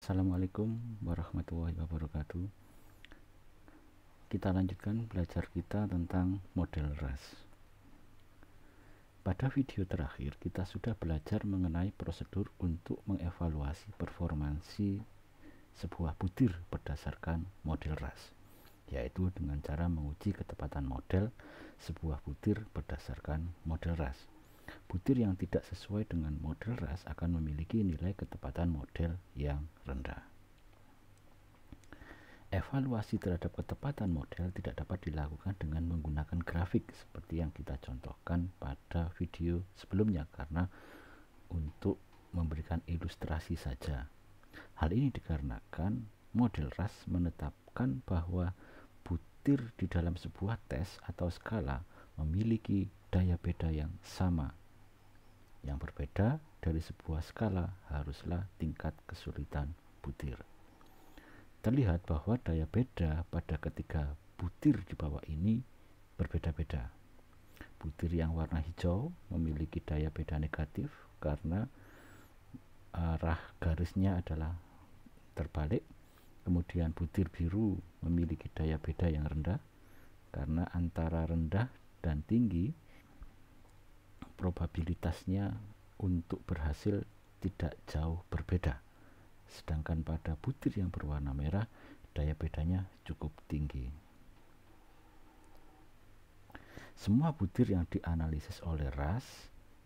Assalamualaikum warahmatullahi wabarakatuh. Kita lanjutkan belajar kita tentang model RAS. Pada video terakhir kita sudah belajar mengenai prosedur untuk mengevaluasi performansi sebuah butir berdasarkan model RAS, yaitu dengan cara menguji ketepatan model sebuah butir berdasarkan model RAS. Butir yang tidak sesuai dengan model RAS akan memiliki nilai ketepatan model yang rendah. Evaluasi terhadap ketepatan model tidak dapat dilakukan dengan menggunakan grafik seperti yang kita contohkan pada video sebelumnya, karena untuk memberikan ilustrasi saja. Hal ini dikarenakan model RAS menetapkan bahwa butir di dalam sebuah tes atau skala memiliki daya beda yang sama. Yang berbeda dari sebuah skala haruslah tingkat kesulitan butir. Terlihat bahwa daya beda pada ketiga butir di bawah ini berbeda-beda. Butir yang warna hijau memiliki daya beda negatif karena arah garisnya adalah terbalik. Kemudian butir biru memiliki daya beda yang rendah karena antara rendah dan tinggi probabilitasnya untuk berhasil tidak jauh berbeda. Sedangkan pada butir yang berwarna merah daya bedanya cukup tinggi. Semua butir yang dianalisis oleh RAS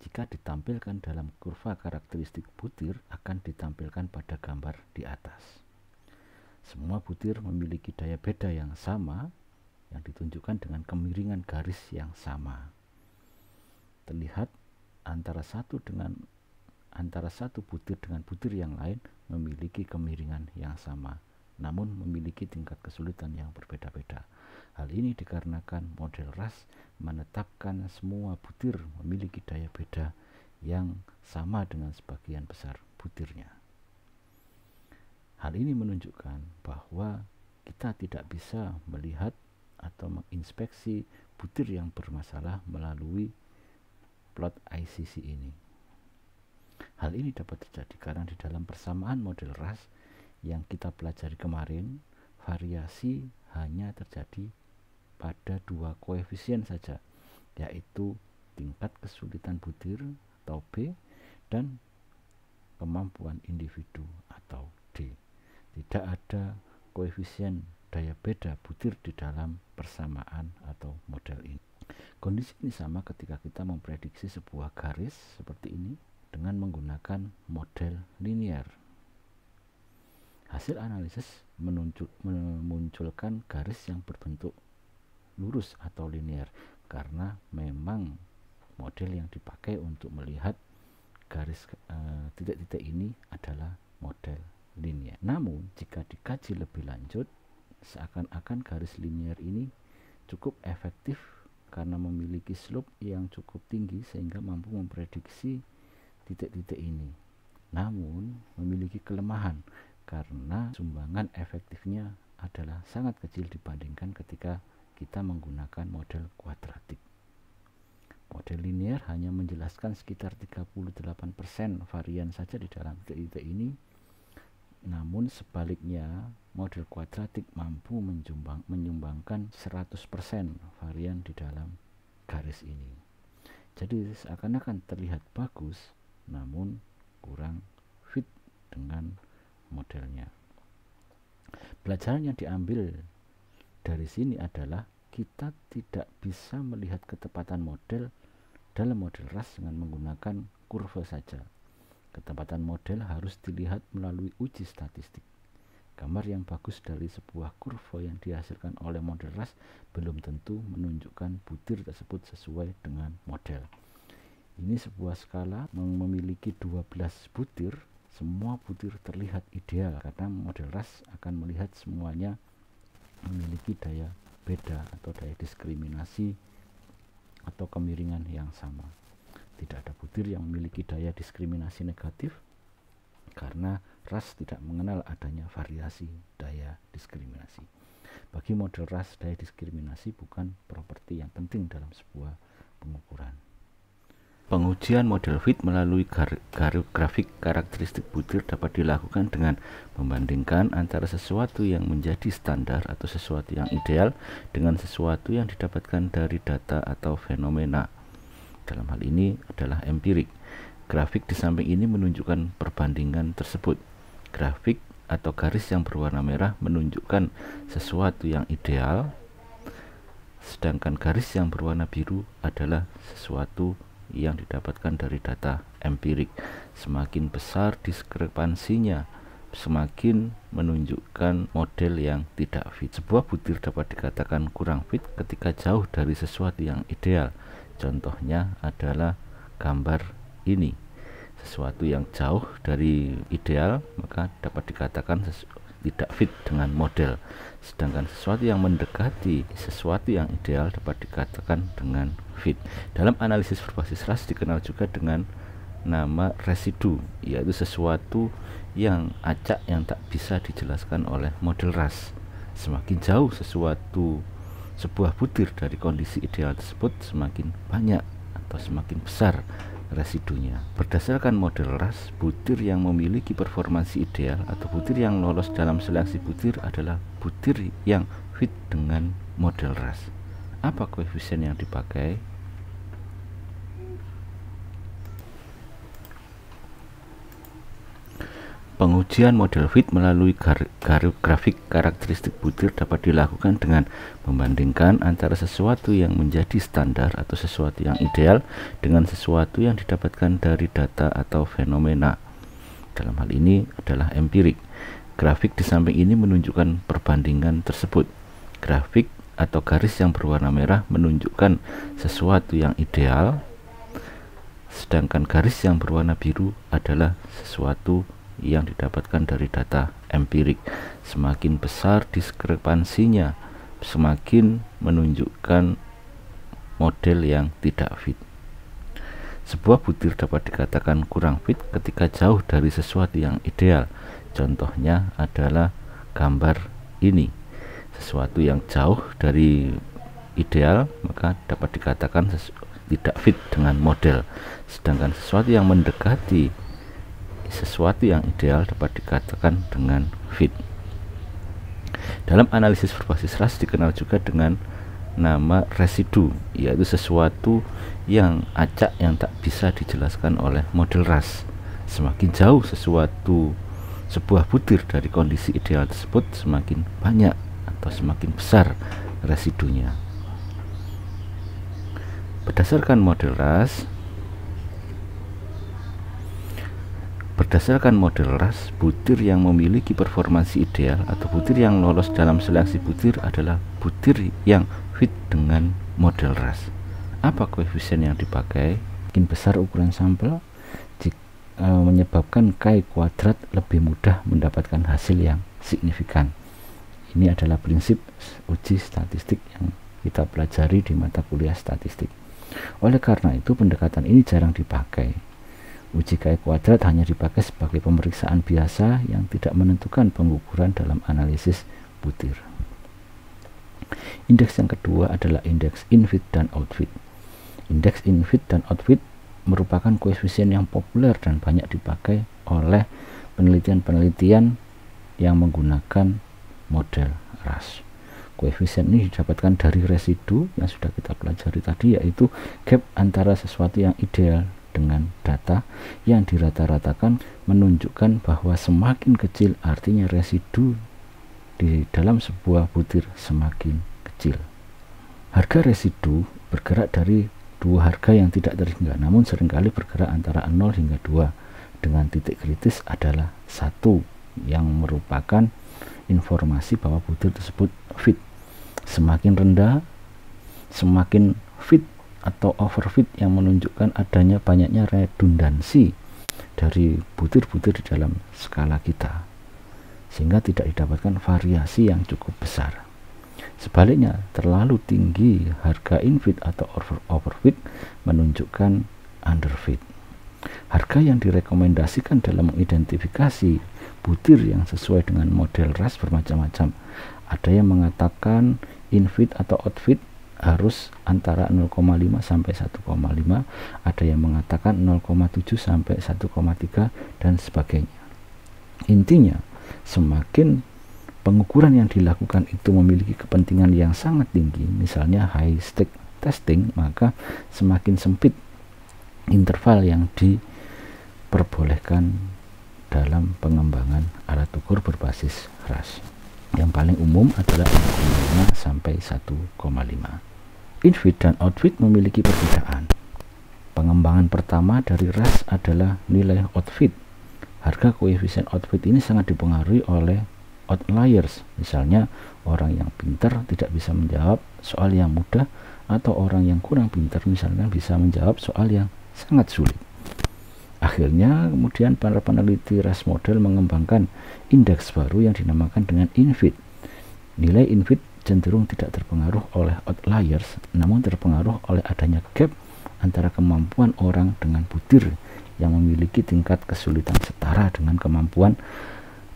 jika ditampilkan dalam kurva karakteristik butir akan ditampilkan pada gambar di atas. Semua butir memiliki daya beda yang sama yang ditunjukkan dengan kemiringan garis yang sama. Terlihat antara satu butir dengan butir yang lain memiliki kemiringan yang sama, namun memiliki tingkat kesulitan yang berbeda-beda. Hal ini dikarenakan model RAS menetapkan semua butir memiliki daya beda yang sama dengan sebagian besar butirnya. Hal ini menunjukkan bahwa kita tidak bisa melihat atau menginspeksi butir yang bermasalah melalui plot ICC ini. Hal ini dapat terjadi karena di dalam persamaan model RAS yang kita pelajari kemarin, variasi hanya terjadi pada dua koefisien saja, yaitu tingkat kesulitan butir atau B dan kemampuan individu atau D. Tidak ada koefisien daya beda butir di dalam persamaan atau model ini. Kondisi ini sama ketika kita memprediksi sebuah garis seperti ini dengan menggunakan model linear. Hasil analisis memunculkan garis yang berbentuk lurus atau linear karena memang model yang dipakai untuk melihat garis titik-titik ini adalah model linear. Namun jika dikaji lebih lanjut, seakan-akan garis linear ini cukup efektif karena memiliki slope yang cukup tinggi sehingga mampu memprediksi titik-titik ini. Namun memiliki kelemahan karena sumbangan efektifnya adalah sangat kecil dibandingkan ketika kita menggunakan model kuadratik. Model linear hanya menjelaskan sekitar 38% varian saja di dalam titik-titik ini. Namun sebaliknya, model kuadratik mampu menyumbangkan 100% varian di dalam garis ini. Jadi seakan-akan terlihat bagus, namun kurang fit dengan modelnya. Pelajaran yang diambil dari sini adalah kita tidak bisa melihat ketepatan model dalam model RAS dengan menggunakan kurva saja. Ketepatan model harus dilihat melalui uji statistik. Gambar yang bagus dari sebuah kurva yang dihasilkan oleh model RAS belum tentu menunjukkan butir tersebut sesuai dengan model. Ini sebuah skala memiliki 12 butir. Semua butir terlihat ideal karena model RAS akan melihat semuanya memiliki daya beda atau daya diskriminasi atau kemiringan yang sama. Tidak ada butir yang memiliki daya diskriminasi negatif karena RAS tidak mengenal adanya variasi daya diskriminasi. Bagi model RAS, daya diskriminasi bukan properti yang penting dalam sebuah pengukuran. Pengujian model fit melalui grafik karakteristik butir dapat dilakukan dengan membandingkan antara sesuatu yang menjadi standar atau sesuatu yang ideal dengan sesuatu yang didapatkan dari data atau fenomena. Dalam hal ini adalah empirik. Grafik di samping ini menunjukkan perbandingan tersebut. Grafik atau garis yang berwarna merah menunjukkan sesuatu yang ideal, sedangkan garis yang berwarna biru adalah sesuatu yang didapatkan dari data empirik. Semakin besar diskrepansinya, semakin menunjukkan model yang tidak fit. Sebuah butir dapat dikatakan kurang fit ketika jauh dari sesuatu yang ideal. Contohnya adalah gambar ini. Sesuatu yang jauh dari ideal maka dapat dikatakan tidak fit dengan model, sedangkan sesuatu yang mendekati sesuatu yang ideal dapat dikatakan dengan fit. Dalam analisis berbasis ras dikenal juga dengan nama residu, yaitu sesuatu yang acak yang tak bisa dijelaskan oleh model ras. Semakin jauh sebuah butir dari kondisi ideal tersebut, semakin banyak atau semakin besar residunya. Berdasarkan model ras, butir yang memiliki performansi ideal atau butir yang lolos dalam seleksi butir adalah butir yang fit dengan model ras. Apa koefisien yang dipakai? Pengujian model fit melalui grafik karakteristik butir dapat dilakukan dengan membandingkan antara sesuatu yang menjadi standar atau sesuatu yang ideal dengan sesuatu yang didapatkan dari data atau fenomena. Dalam hal ini adalah empirik. Grafik di samping ini menunjukkan perbandingan tersebut. Grafik atau garis yang berwarna merah menunjukkan sesuatu yang ideal, sedangkan garis yang berwarna biru adalah sesuatu yang didapatkan dari data empirik. Semakin besar diskrepansinya, semakin menunjukkan model yang tidak fit. Sebuah butir dapat dikatakan kurang fit ketika jauh dari sesuatu yang ideal. Contohnya adalah gambar ini. Sesuatu yang jauh dari ideal maka dapat dikatakan tidak fit dengan model, sedangkan sesuatu yang mendekati sesuatu yang ideal dapat dikatakan dengan fit. Dalam analisis berbasis ras dikenal juga dengan nama residu, yaitu sesuatu yang acak yang tak bisa dijelaskan oleh model ras. Semakin jauh sebuah butir dari kondisi ideal tersebut, semakin banyak atau semakin besar residunya. Berdasarkan model ras, butir yang memiliki performansi ideal atau butir yang lolos dalam seleksi butir adalah butir yang fit dengan model ras. Apa koefisien yang dipakai? Makin besar ukuran sampel menyebabkan K kuadrat lebih mudah mendapatkan hasil yang signifikan. Ini adalah prinsip uji statistik yang kita pelajari di mata kuliah statistik. Oleh karena itu pendekatan ini jarang dipakai. Uji K kuadrat hanya dipakai sebagai pemeriksaan biasa yang tidak menentukan pengukuran dalam analisis butir. Indeks yang kedua adalah indeks infit dan outfit. Indeks infit dan outfit merupakan koefisien yang populer dan banyak dipakai oleh penelitian-penelitian yang menggunakan model ras. Koefisien ini didapatkan dari residu yang sudah kita pelajari tadi, yaitu gap antara sesuatu yang ideal dengan data yang dirata-ratakan menunjukkan bahwa semakin kecil artinya residu di dalam sebuah butir semakin kecil. Harga residu bergerak dari dua harga yang tidak terhingga, namun seringkali bergerak antara 0 hingga 2 dengan titik kritis adalah 1 yang merupakan informasi bahwa butir tersebut fit. Semakin rendah semakin fit atau overfit yang menunjukkan adanya banyaknya redundansi dari butir-butir di dalam skala kita, sehingga tidak didapatkan variasi yang cukup besar. Sebaliknya, terlalu tinggi harga infit atau overfit menunjukkan underfit. Harga yang direkomendasikan dalam mengidentifikasi butir yang sesuai dengan model ras bermacam-macam. Ada yang mengatakan infit atau outfit harus antara 0,5 sampai 1,5, ada yang mengatakan 0,7 sampai 1,3 dan sebagainya. Intinya, semakin pengukuran yang dilakukan itu memiliki kepentingan yang sangat tinggi, misalnya high stake testing, maka semakin sempit interval yang diperbolehkan dalam pengembangan alat ukur berbasis RAS. Yang paling umum adalah 0,5 sampai 1,5. Infit dan outfit memiliki perbedaan. Pengembangan pertama dari RAS adalah nilai outfit. Harga koefisien outfit ini sangat dipengaruhi oleh outliers, misalnya orang yang pintar tidak bisa menjawab soal yang mudah, atau orang yang kurang pintar misalnya bisa menjawab soal yang sangat sulit. Akhirnya kemudian para peneliti RAS model mengembangkan indeks baru yang dinamakan dengan infit. Nilai infit cenderung tidak terpengaruh oleh outliers, namun terpengaruh oleh adanya gap antara kemampuan orang dengan butir yang memiliki tingkat kesulitan setara dengan kemampuan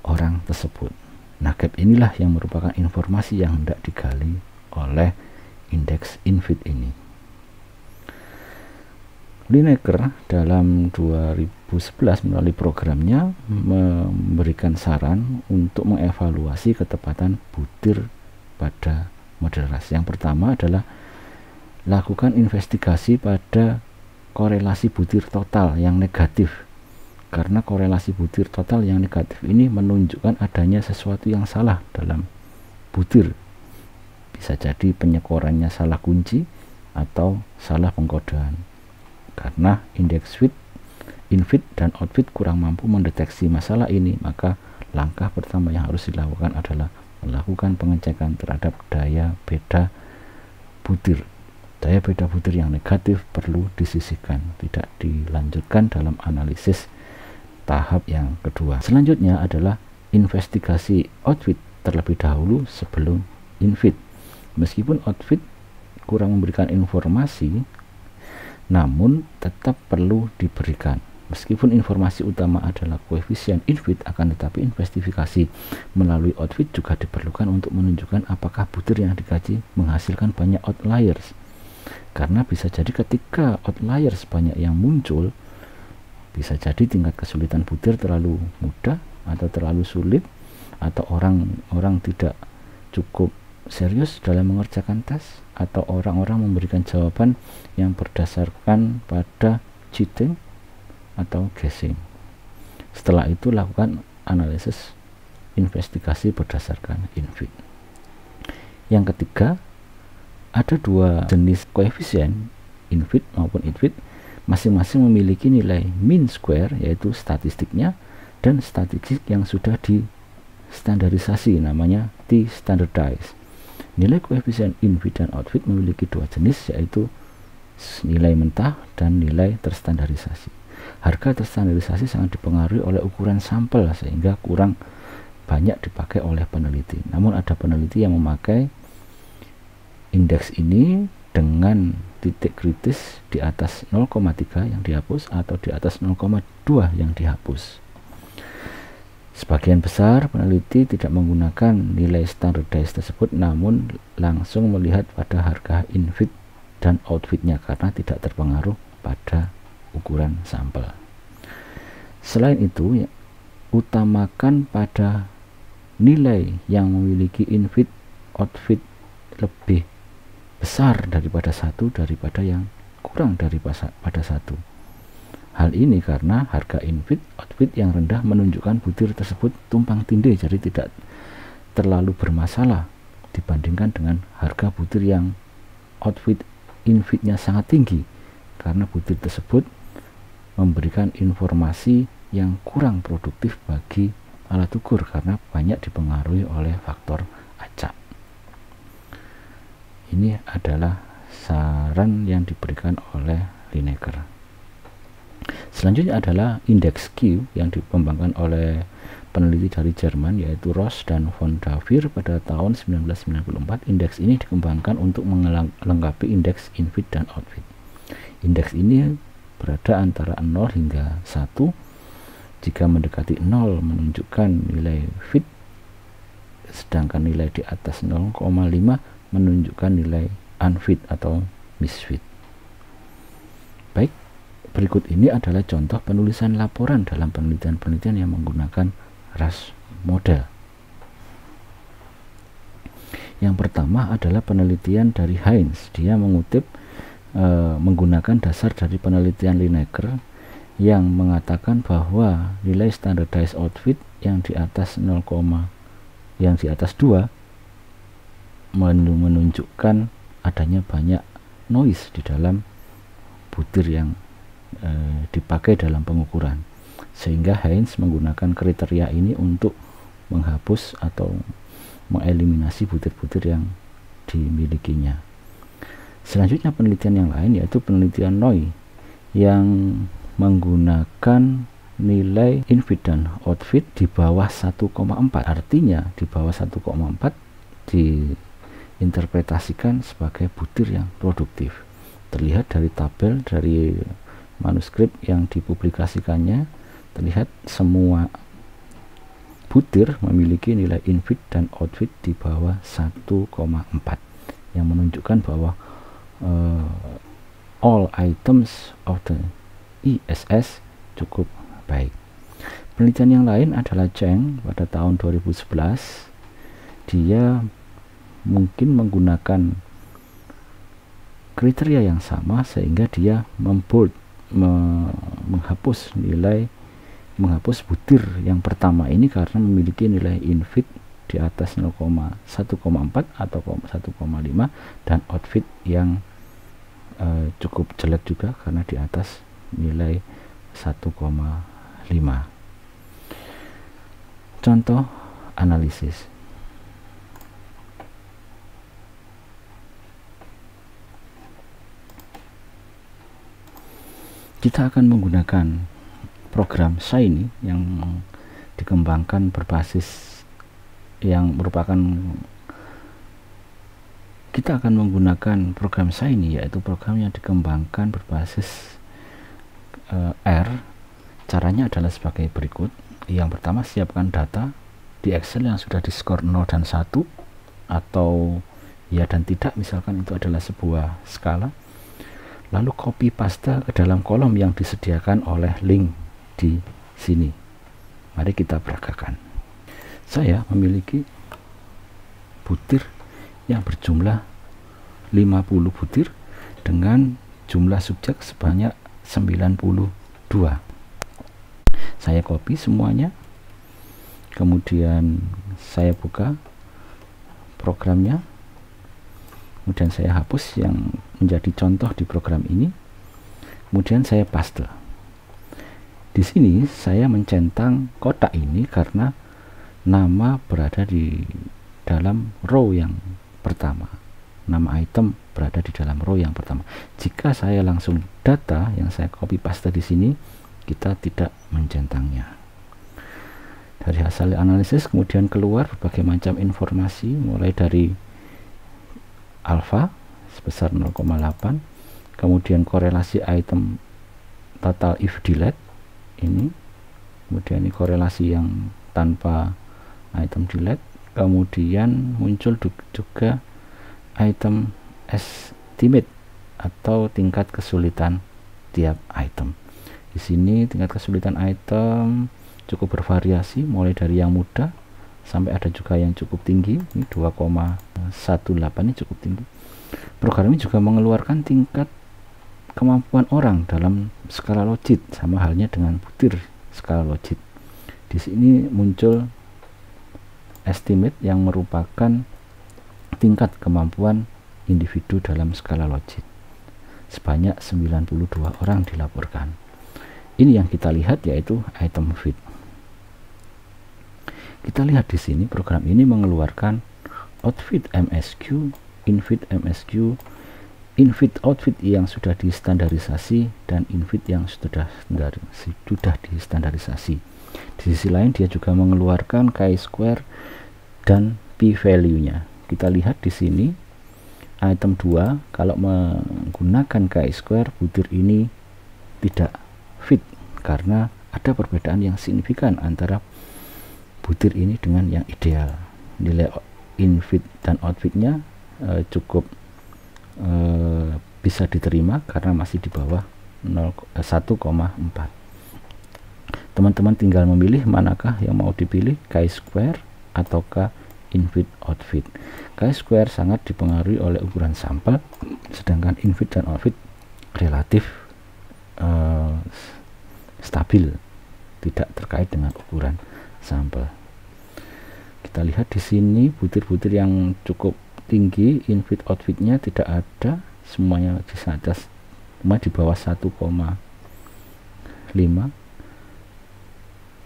orang tersebut. Nah, gap inilah yang merupakan informasi yang hendak digali oleh indeks infit ini. Lineker dalam 2011 melalui programnya memberikan saran untuk mengevaluasi ketepatan butir pada model RAS. Yang pertama adalah lakukan investigasi pada korelasi butir total yang negatif, karena korelasi butir total yang negatif ini menunjukkan adanya sesuatu yang salah dalam butir. Bisa jadi penyekorannya salah kunci atau salah pengkodean. Karena indeks infit dan outfit kurang mampu mendeteksi masalah ini, maka langkah pertama yang harus dilakukan adalah melakukan pengecekan terhadap daya beda butir. Daya beda butir yang negatif perlu disisihkan, tidak dilanjutkan dalam analisis tahap yang kedua. Selanjutnya adalah investigasi outfit terlebih dahulu sebelum infit. Meskipun outfit kurang memberikan informasi, namun tetap perlu diberikan. Meskipun informasi utama adalah koefisien infit, akan tetapi investigasi melalui outfit juga diperlukan untuk menunjukkan apakah butir yang dikaji menghasilkan banyak outliers. Karena bisa jadi ketika outliers banyak yang muncul, bisa jadi tingkat kesulitan butir terlalu mudah atau terlalu sulit, atau orang tidak cukup serius dalam mengerjakan tes, atau orang-orang memberikan jawaban yang berdasarkan pada cheating atau guessing. Setelah itu lakukan analisis investigasi berdasarkan infit. Yang ketiga, ada dua jenis koefisien, infit maupun infit, masing-masing memiliki nilai mean square, yaitu statistiknya, dan statistik yang sudah distandarisasi, namanya T-standardized. Nilai koefisien infit dan outfit memiliki dua jenis, yaitu nilai mentah dan nilai terstandarisasi. Harga terstandarisasi sangat dipengaruhi oleh ukuran sampel, sehingga kurang banyak dipakai oleh peneliti. Namun ada peneliti yang memakai indeks ini dengan titik kritis di atas 0,3 yang dihapus atau di atas 0,2 yang dihapus. Sebagian besar peneliti tidak menggunakan nilai standardized tersebut, namun langsung melihat pada harga infit dan outfitnya karena tidak terpengaruh pada ukuran sampel. Selain itu, utamakan pada nilai yang memiliki infit outfit lebih besar daripada satu daripada yang kurang daripada satu. Hal ini karena harga infit outfit yang rendah menunjukkan butir tersebut tumpang tindih, jadi tidak terlalu bermasalah dibandingkan dengan harga butir yang outfit infitnya sangat tinggi, karena butir tersebut memberikan informasi yang kurang produktif bagi alat ukur karena banyak dipengaruhi oleh faktor acak. Ini adalah saran yang diberikan oleh Lineker. Selanjutnya adalah indeks Q yang dikembangkan oleh peneliti dari Jerman, yaitu Ross dan von Davir pada tahun 1994. Indeks ini dikembangkan untuk melengkapi indeks infit dan outfit. Indeks ini berada antara 0 hingga 1. Jika mendekati 0 menunjukkan nilai fit, sedangkan nilai di atas 0,5 menunjukkan nilai unfit atau misfit. Baik, berikut ini adalah contoh penulisan laporan dalam penelitian-penelitian yang menggunakan RAS model. Yang pertama adalah penelitian dari Heinz. Dia mengutip menggunakan dasar dari penelitian Lineker yang mengatakan bahwa nilai standardized outfit yang di atas 2 menunjukkan adanya banyak noise di dalam butir yang dipakai dalam pengukuran, sehingga Heinz menggunakan kriteria ini untuk menghapus atau mengeliminasi butir-butir yang dimilikinya. Selanjutnya penelitian yang lain yaitu penelitian Noy yang menggunakan nilai infit dan outfit di bawah 1,4. Artinya di bawah 1,4 diinterpretasikan sebagai butir yang produktif. Terlihat dari tabel dari manuskrip yang dipublikasikannya, terlihat semua butir memiliki nilai infit dan outfit di bawah 1,4 yang menunjukkan bahwa all items of the ISS cukup baik. Penelitian yang lain adalah Cheng pada tahun 2011. Dia mungkin menggunakan kriteria yang sama sehingga dia menghapus butir yang pertama ini karena memiliki nilai infit di atas 1,4 atau 1,5 dan outfit yang cukup jelek juga karena di atas nilai 1,5. Contoh analisis. Kita akan menggunakan program Shiny yang dikembangkan berbasis yang merupakan kita akan menggunakan program Shiny, yaitu program yang dikembangkan berbasis R. Caranya adalah sebagai berikut. Yang pertama, siapkan data di Excel yang sudah di skor 0 dan 1 atau ya dan tidak, misalkan itu adalah sebuah skala. Lalu copy paste ke dalam kolom yang disediakan oleh link di sini. Mari kita peragakan. Saya memiliki butir yang berjumlah 50 butir dengan jumlah subjek sebanyak 92. Saya copy semuanya, kemudian saya buka programnya, kemudian saya hapus yang menjadi contoh di program ini, kemudian saya paste. Di sini saya mencentang kotak ini karena nama berada di dalam row yang pertama, nama item berada di dalam row yang pertama. Jika saya langsung data yang saya copy paste di sini, kita tidak mencentangnya. Dari hasil analisis kemudian keluar berbagai macam informasi, mulai dari alpha sebesar 0,8, kemudian korelasi item total if delete ini, kemudian ini korelasi yang tanpa item delete, kemudian muncul juga item estimate atau tingkat kesulitan tiap item. Di sini tingkat kesulitan item cukup bervariasi, mulai dari yang mudah sampai ada juga yang cukup tinggi. Ini 2,18 ini cukup tinggi. Program ini juga mengeluarkan tingkat kemampuan orang dalam skala logit, sama halnya dengan butir skala logit. Di sini muncul estimate yang merupakan tingkat kemampuan individu dalam skala logit. Sebanyak 92 orang dilaporkan. Ini yang kita lihat, yaitu item fit. Kita lihat di sini program ini mengeluarkan outfit MSQ, infit MSQ, infit outfit yang sudah distandarisasi dan infit yang sudah distandarisasi. Di sisi lain dia juga mengeluarkan chi-square dan p-value-nya. Kita lihat di sini item 2 kalau menggunakan chi-square butir ini tidak fit karena ada perbedaan yang signifikan antara butir ini dengan yang ideal. Nilai infit dan outfitnya cukup bisa diterima karena masih di bawah 1,4. Teman-teman tinggal memilih manakah yang mau dipilih, chi-square ataukah in-feed out-feed. Chi-square sangat dipengaruhi oleh ukuran sampel, sedangkan in-feed dan out-feed relatif stabil, tidak terkait dengan ukuran sampel. Kita lihat di sini butir-butir yang cukup tinggi, in-feed out-feednya tidak ada, semuanya di atas, cuma di bawah 1,5.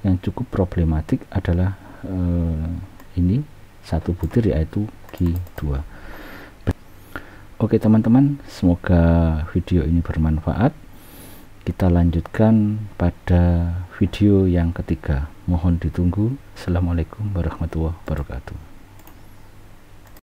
Yang cukup problematik adalah ini satu butir, yaitu Q2. Oke teman-teman, semoga video ini bermanfaat. Kita lanjutkan pada video yang ketiga. Mohon ditunggu. Assalamualaikum warahmatullahi wabarakatuh.